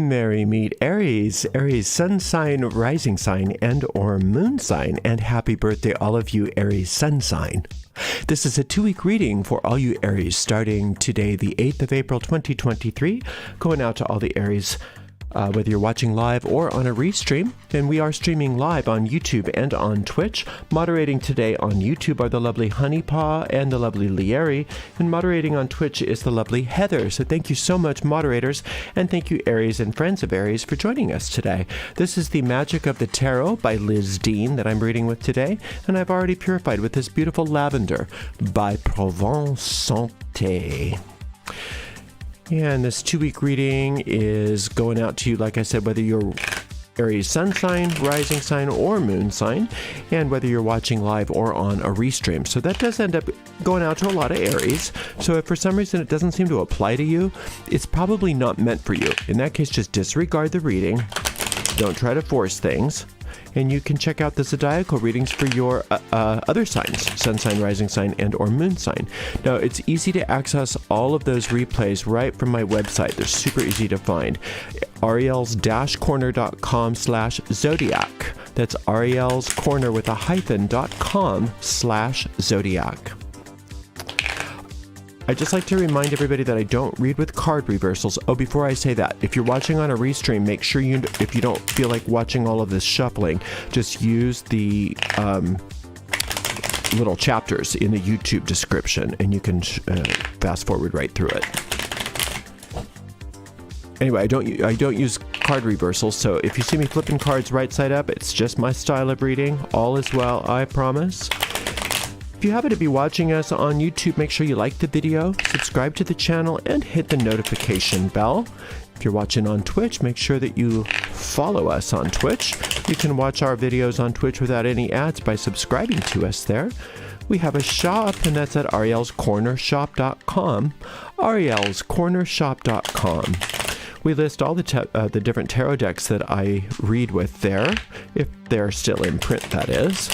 Merry meet Aries, Aries sun sign, rising sign, and or moon sign. And happy birthday all of you Aries sun sign. This is a 2-week reading for all you Aries starting today, the 8th of April 2023, going out to all the Aries. Whether you're watching live or on a restream, and we are streaming live on YouTube and on Twitch. Moderating today on YouTube are the lovely Honeypaw and the lovely Lieri, and moderating on Twitch is the lovely Heather. So thank you so much, moderators, and thank you, Aries and friends of Aries, for joining us today. This is the Magic of the Tarot by Liz Dean that I'm reading with today, and I've already purified with this beautiful lavender by Provence Santé. And this 2-week reading is going out to you, like I said, whether you're Aries sun sign, rising sign, or moon sign, and whether you're watching live or on a restream. So that does end up going out to a lot of Aries. So if for some reason it doesn't seem to apply to you, it's probably not meant for you. In that case, just disregard the reading. Don't try to force things. And you can check out the zodiacal readings for your other signs, sun sign, rising sign, and or moon sign. Now, it's easy to access all of those replays right from my website. They're super easy to find. ariels-corner.com/zodiac. That's arielscorner with a hyphen.com/zodiac. I'd just like to remind everybody that I don't read with card reversals. Oh, before I say that, if you're watching on a restream, make sure if you don't feel like watching all of this shuffling, just use the little chapters in the YouTube description, and you can fast forward right through it. Anyway, I don't use card reversals, so if you see me flipping cards right side up, it's just my style of reading. All is well, I promise. If you happen to be watching us on YouTube, make sure you like the video, subscribe to the channel, and hit the notification bell. If you're watching on Twitch, make sure that you follow us on Twitch. You can watch our videos on Twitch without any ads by subscribing to us there. We have a shop, and that's at arielscornershop.com. arielscornershop.com. We list all the different tarot decks that I read with there, if they're still in print, that is.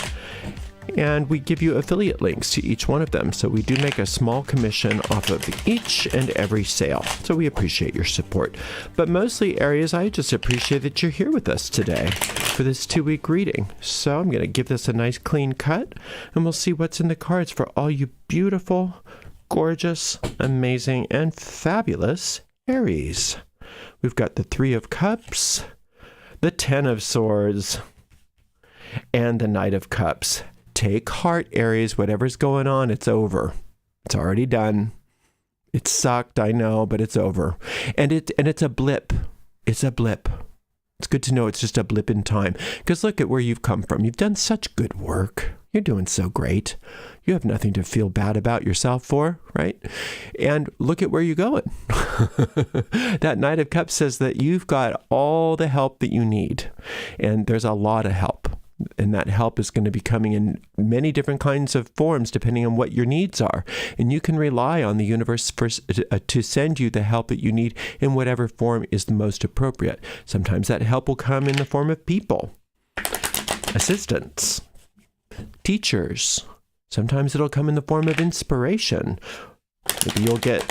And we give you affiliate links to each one of them. So we do make a small commission off of each and every sale. So we appreciate your support. But mostly, Aries, I just appreciate that you're here with us today for this 2-week reading. So I'm going to give this a nice clean cut, and we'll see what's in the cards for all you beautiful, gorgeous, amazing, and fabulous Aries. We've got the 3 of Cups, the 10 of Swords, and the Knight of Cups. Take heart, Aries. Whatever's going on, it's over. It's already done. It sucked, I know, but it's over. And it's a blip. It's a blip. It's good to know it's just a blip in time. Because look at where you've come from. You've done such good work. You're doing so great. You have nothing to feel bad about yourself for, right? And look at where you're going. That Knight of Cups says that you've got all the help that you need. And there's a lot of help. And that help is going to be coming in many different kinds of forms, depending on what your needs are. And you can rely on the universe to send you the help that you need in whatever form is the most appropriate. Sometimes that help will come in the form of people, assistants, teachers. Sometimes it'll come in the form of inspiration. Maybe you'll get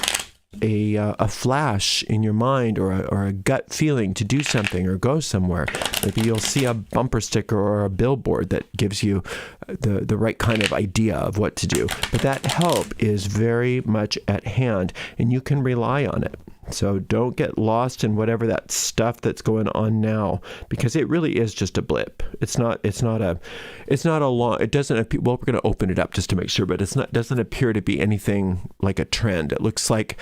a flash in your mind or a gut feeling to do something or go somewhere. Maybe you'll see a bumper sticker or a billboard that gives you the right kind of idea of what to do. But that help is very much at hand, and you can rely on it. So don't get lost in whatever that stuff that's going on now, because it really is just a blip. It's not a long, it doesn't appear, well, we're going to open it up just to make sure, but doesn't appear to be anything like a trend. It looks like,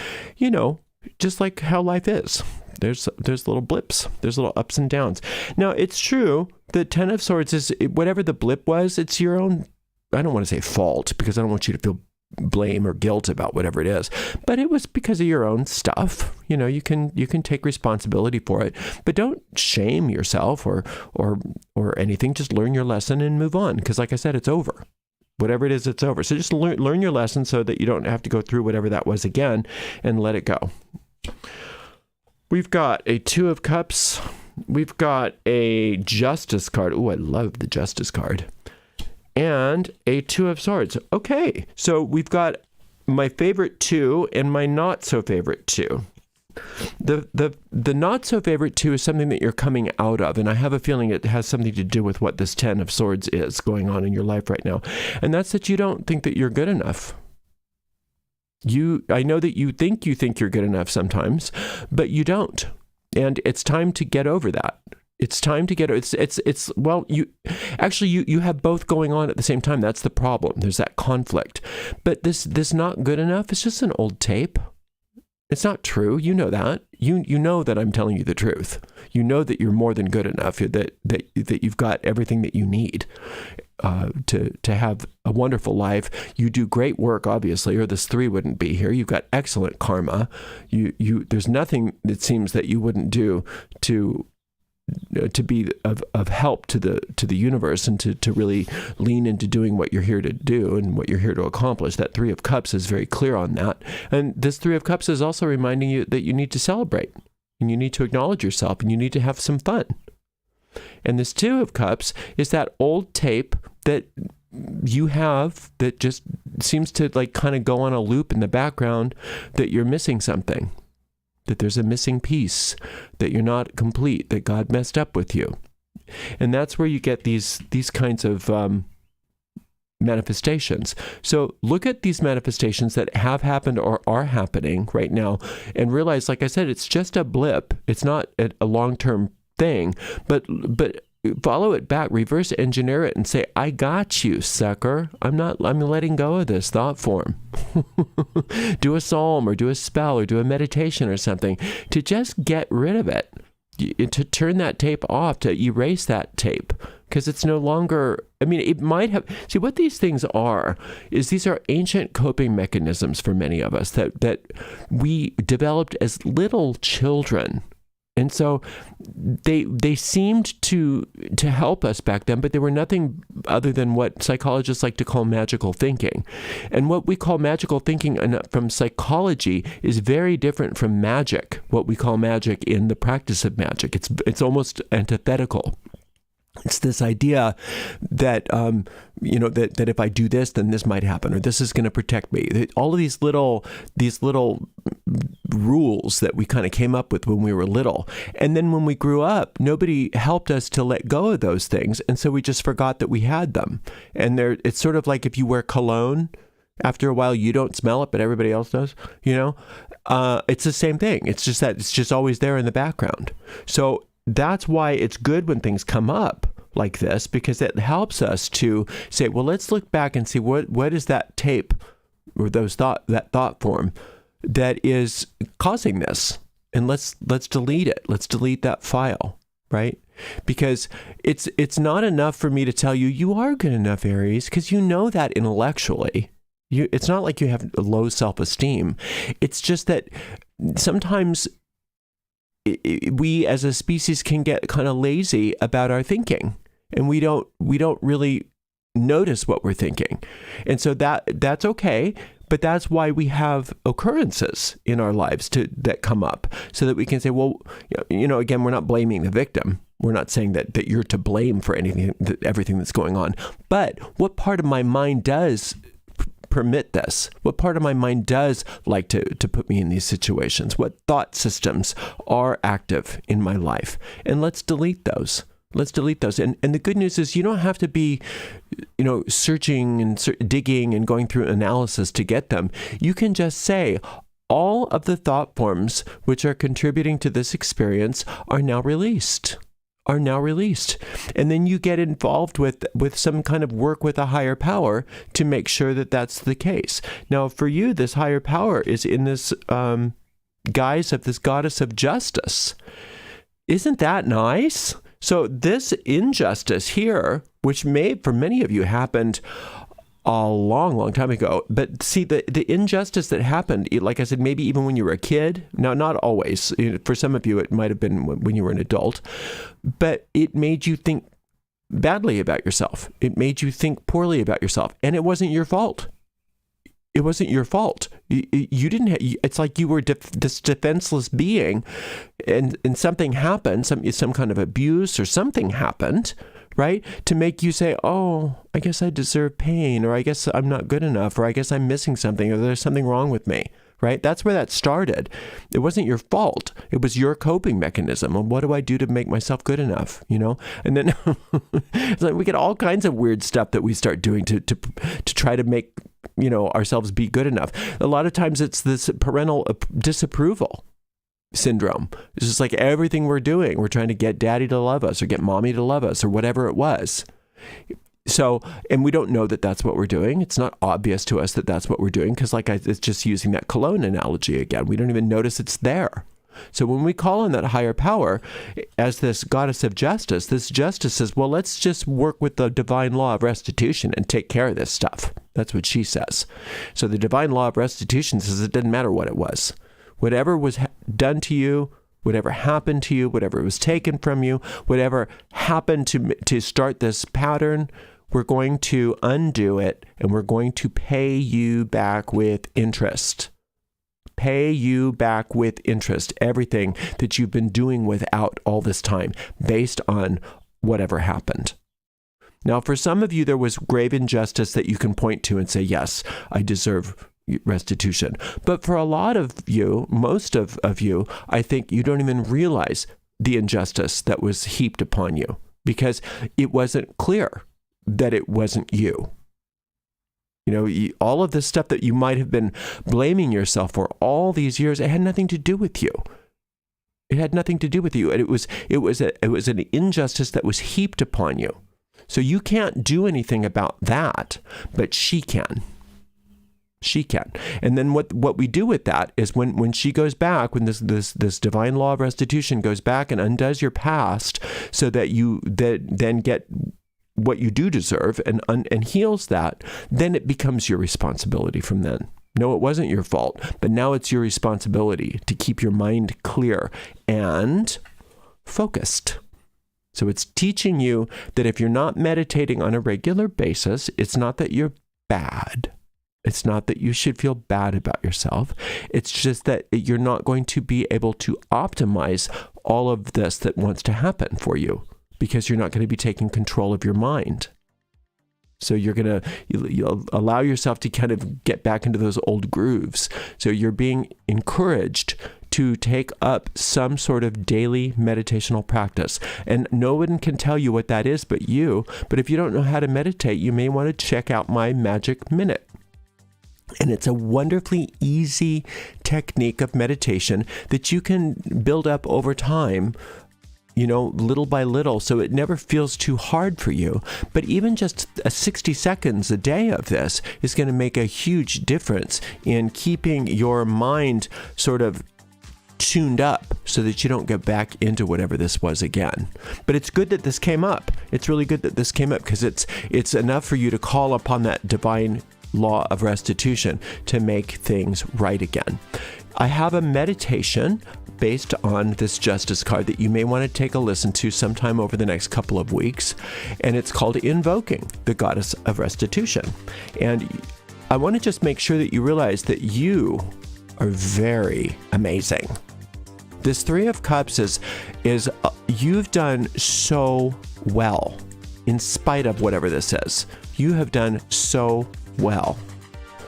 just like how life is. There's little blips. There's little ups and downs. Now, it's true. The 10 of Swords is, whatever the blip was, it's your own, I don't want to say fault, because I don't want you to feel blame or guilt about whatever it is, but it was because of your own stuff. You can take responsibility for it, but don't shame yourself or anything. Just learn your lesson and move on, because like I said, it's over. Whatever it is, it's over. So just learn your lesson so that you don't have to go through whatever that was again, and let it go. We've got a 2 of Cups. We've got a Justice card. Oh, I love the Justice card. And a 2 of Swords. Okay, so we've got my favorite 2 and my not so favorite 2. The not so favorite too is something that you're coming out of, and I have a feeling it has something to do with what this 10 of Swords is going on in your life right now, and that's that you don't think that you're good enough. I know that you think you're good enough sometimes, but you don't, and it's time to get over that. It's time to get well, you have both going on at the same time. That's the problem. There's that conflict, but this not good enough is just an old tape. It's not true. You know that. You know that I'm telling you the truth. You know that you're more than good enough, that you've got everything that you need to have a wonderful life. You do great work, obviously, or this 3 wouldn't be here. You've got excellent karma. There's nothing that seems that you wouldn't do to be of help to the universe, and to really lean into doing what you're here to do and what you're here to accomplish. That 3 of Cups is very clear on that. And this 3 of Cups is also reminding you that you need to celebrate, and you need to acknowledge yourself, and you need to have some fun. And this 2 of Cups is that old tape that you have that just seems to like kind of go on a loop in the background, that you're missing something, that there's a missing piece, that you're not complete, that God messed up with you. And that's where you get these kinds of manifestations. So look at these manifestations that have happened or are happening right now, and realize, like I said, it's just a blip. It's not a long-term thing, but follow it back, reverse engineer it, and say, I got you, sucker. I'm letting go of this thought form. Do a psalm or do a spell or do a meditation or something to just get rid of it, to turn that tape off, to erase that tape, because it's no longer, it might have, see what these things are, is these are ancient coping mechanisms for many of us that we developed as little children. And so they seemed to help us back then, but they were nothing other than what psychologists like to call magical thinking. And what we call magical thinking from psychology is very different from magic, what we call magic in the practice of magic. It's almost antithetical. It's this idea that, that if I do this, then this might happen, or this is going to protect me. All of these little rules that we kind of came up with when we were little. And then when we grew up, nobody helped us to let go of those things. And so we just forgot that we had them. And it's sort of like if you wear cologne, after a while you don't smell it, but everybody else does, it's the same thing. It's just that it's just always there in the background. So that's why it's good when things come up like this, because it helps us to say, well, let's look back and see what is that tape or that thought form that is causing this, and let's delete it. Let's delete that file, right? Because it's not enough for me to tell you you are good enough, Aries, because you know that intellectually. It's not like you have low self-esteem. It's just that sometimes we as a species can get kind of lazy about our thinking, and we don't really notice what we're thinking. And so that's okay, but that's why we have occurrences in our lives that come up, so that we can say, well, again, we're not blaming the victim. We're not saying that you're to blame for everything that's going on. But what part of my mind does permit this? What part of my mind does like to put me in these situations? What thought systems are active in my life? And let's delete those. Let's delete those. And the good news is you don't have to be, searching and digging and going through analysis to get them. You can just say, all of the thought forms which are contributing to this experience are now released. And then you get involved with some kind of work with a higher power to make sure that that's the case. Now, for you, this higher power is in this guise of this goddess of justice. Isn't that nice? So this injustice here, which may, for many of you, happened a long, long time ago. But see, the injustice that happened, like I said, maybe even when you were a kid. Now, not always. For some of you, it might have been when you were an adult. But it made you think badly about yourself. It made you think poorly about yourself. And it wasn't your fault. It wasn't your fault. You didn't. It's like you were this defenseless being, and something happened. Some kind of abuse or something happened, right? To make you say, "Oh, I guess I deserve pain," or "I guess I'm not good enough," or "I guess I'm missing something," or "There's something wrong with me," right? That's where that started. It wasn't your fault. It was your coping mechanism. And what do I do to make myself good enough, And then it's like we get all kinds of weird stuff that we start doing to try to make, ourselves be good enough. A lot of times it's this parental disapproval syndrome. It's just like everything we're doing, we're trying to get daddy to love us or get mommy to love us or whatever it was. So, and we don't know that that's what we're doing. It's not obvious to us that that's what we're doing because it's just using that cologne analogy again. We don't even notice it's there. So when we call on that higher power as this goddess of justice, this justice says, well, let's just work with the divine law of restitution and take care of this stuff. That's what she says. So the divine law of restitution says it doesn't matter what it was. Whatever was done to you, whatever happened to you, whatever was taken from you, whatever happened to start this pattern, we're going to undo it and we're going to pay you back with interest. Pay you back with interest, everything that you've been doing without all this time, based on whatever happened. Now, for some of you, there was grave injustice that you can point to and say, yes, I deserve restitution. But for a lot of you, most of you, I think you don't even realize the injustice that was heaped upon you because it wasn't clear that it wasn't you. All of this stuff that you might have been blaming yourself for all these years, it had nothing to do with you. It had nothing to do with you. And it was an injustice that was heaped upon you. So you can't do anything about that, but she can. She can. And then what we do with that is when she goes back, when this divine law of restitution goes back and undoes your past so that you then get what you do deserve and heals that, then it becomes your responsibility from then. No, it wasn't your fault, but now it's your responsibility to keep your mind clear and focused. So it's teaching you that if you're not meditating on a regular basis, it's not that you're bad. It's not that you should feel bad about yourself. It's just that you're not going to be able to optimize all of this that wants to happen for you, because you're not going to be taking control of your mind. So you'll allow yourself to kind of get back into those old grooves. So you're being encouraged to take up some sort of daily meditational practice. And no one can tell you what that is but you. But if you don't know how to meditate, you may want to check out my Magic Minute. And it's a wonderfully easy technique of meditation that you can build up over time, little by little, so it never feels too hard for you. But even just 60 seconds a day of this is going to make a huge difference in keeping your mind sort of tuned up so that you don't get back into whatever this was again. But it's good that this came up. It's really good that this came up because it's enough for you to call upon that divine law of restitution to make things right again. I have a meditation based on this justice card that you may want to take a listen to sometime over the next couple of weeks. And it's called Invoking the Goddess of Restitution. And I want to just make sure that you realize that you are very amazing. This Three of Cups is you've done so well in spite of whatever this is. You have done so well.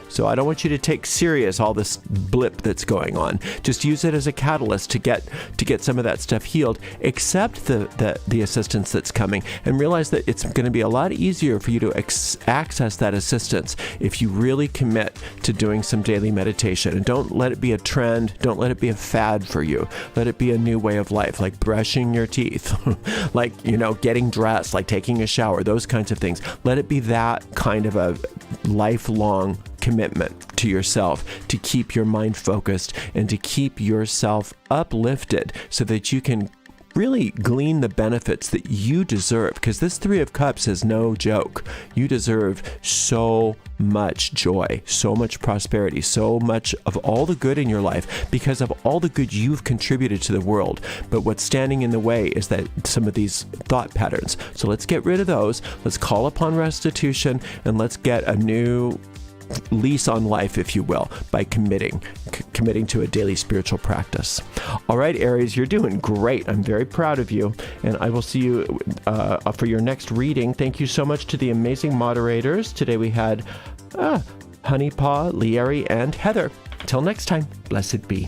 So I don't want you to take serious all this blip that's going on. Just use it as a catalyst to get some of that stuff healed. Accept the assistance that's coming and realize that it's going to be a lot easier for you to access that assistance if you really commit to doing some daily meditation. And don't let it be a trend. Don't let it be a fad for you. Let it be a new way of life, like brushing your teeth, like, getting dressed, like taking a shower, those kinds of things. Let it be that kind of a lifelong commitment to yourself to keep your mind focused and to keep yourself uplifted so that you can really glean the benefits that you deserve, because this Three of Cups is no joke. You deserve so much joy, so much prosperity, so much of all the good in your life because of all the good you've contributed to the world. But what's standing in the way is that some of these thought patterns. So let's get rid of those. Let's call upon restitution and let's get a new lease on life, if you will, by committing to a daily spiritual practice. All right, Aries, you're doing great. I'm very proud of you, and I will see you for your next reading. Thank you so much to the amazing moderators. Today we had Honeypaw, Lieri, and Heather. Until next time, blessed be.